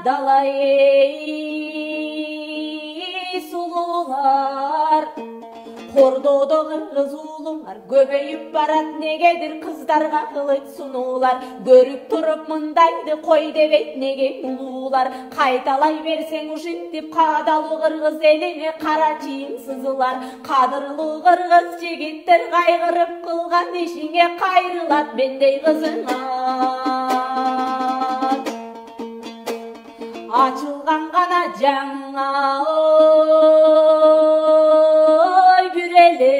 кайдалай сулуулар, кордодо кыргыз уулуңар көбөйүп барат негедир кыздарга кылыч сунуулар, көрүп туруп мындайды кой дебейт неге улуулар, кайталай берсең ушинтип каадалуу кыргыз элине кара чийим сызылар, кадырлуу кыргыз жигиттер кайгырып кылган ишиңе кайрылат бендей кызыңа. Açılgan gana жаңа ой бүреле,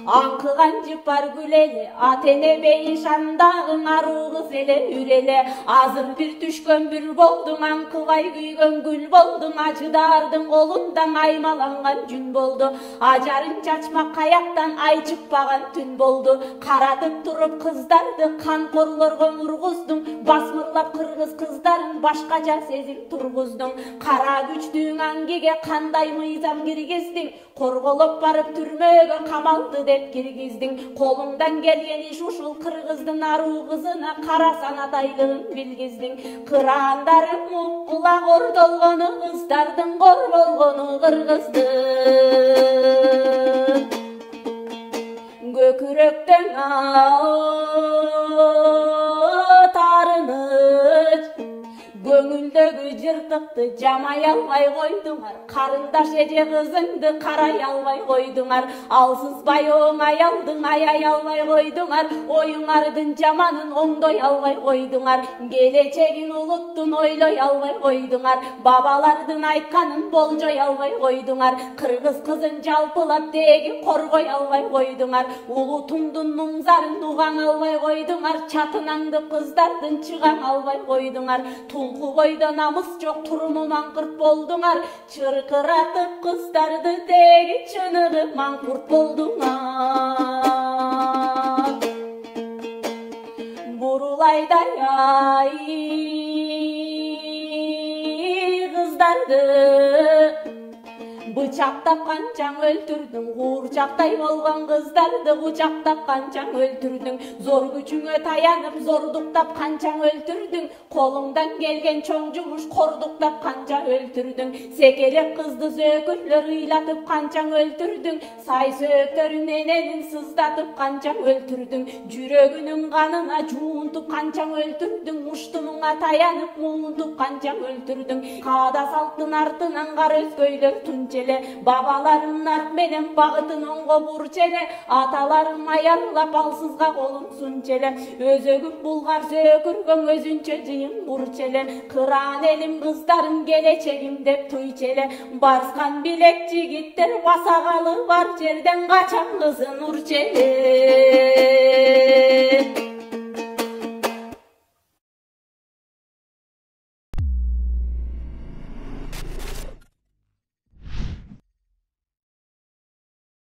аңкыган жыпар күлеле, атене бейшандагың аруу кыз эле үреле, азыр бир түшкөн бүр болдуң, аңкыбай күйгөн гүл болдуң, ачыдардың колундан аймаланган жүн болду, ажарын чачмак каяктан ай чыкпаган түн болду, каратып туруп кыздарды канкорлорго ургуздуң, басмырлап кыргыз кыздарын башкача сезим тургуздуң, кара күчтүүң аңгиге кандай мыйзам киргиздиң, корголоп барып түрмөгө камалды деп киргиздиң, колуңдан келген иш ушул кыргыздын аруу кызына карасан атайлыгын билгиздиң, кыраандары муккула кордолгону кыздардын кор болгону кыргыздын, көкүрөктөн тарыныч көңүлдөгү жыртыкты жамай албай койдуңар, карындаш эже кызыңды карай албай койдуңар, алсызбай оңай алдың аяй албай койдуңар, оюңардын жаманын оңдой албай койдуңар, келечегин улуттун ойлой албай койдуңар, бабалардын айтканын болжой албай койдуңар, кыргыз кызын жалпылап деги коргой албай койдуңар, улутуңдун муңзарын угаң албай койдуңар, чатынаңды кыздардын чыгаң албай койдуңар, Туңку бойда намыс жок туруму маңкырт болдуңар, чыркыратып кыздарды деги чыныгы маңкурт болдуңар. Бурулайдай ай кыздарды бычактап канчаң өлтүрдүң, куурчактай болгон кыздарды кучактап канчаң өлтүрдүң, зор күчүңө таянып зордуктап канчаң өлтүрдүң, колуңдан келген чоң жумуш кордуктап канча өлтүрдүң, секелек кызды зөөкүрлөр ыйлатып канчаң өлтүрдүң, сай сөөктөрүн эненин сыздатып канчаң өлтүрдүң, жүрөгүнүн канына жуунтуп канчаң өлтүрдүң, уштумуңа таянып муунтуп канчаң өлтүрдүң, каада салттын артынан кара өзгөйлөр тунчеле, бабаларым нарк менен багытын оңго бурчеле, аталарым аярлап алсызга колун сунчеле, өзөгүн булгар зөөкүргөн өзүнчө жыйын бурчеле, кыраан элим кыздарын келечегим деп туйчеле, барскан билек жигиттер басагалы бар жерден качан кызын урчеле.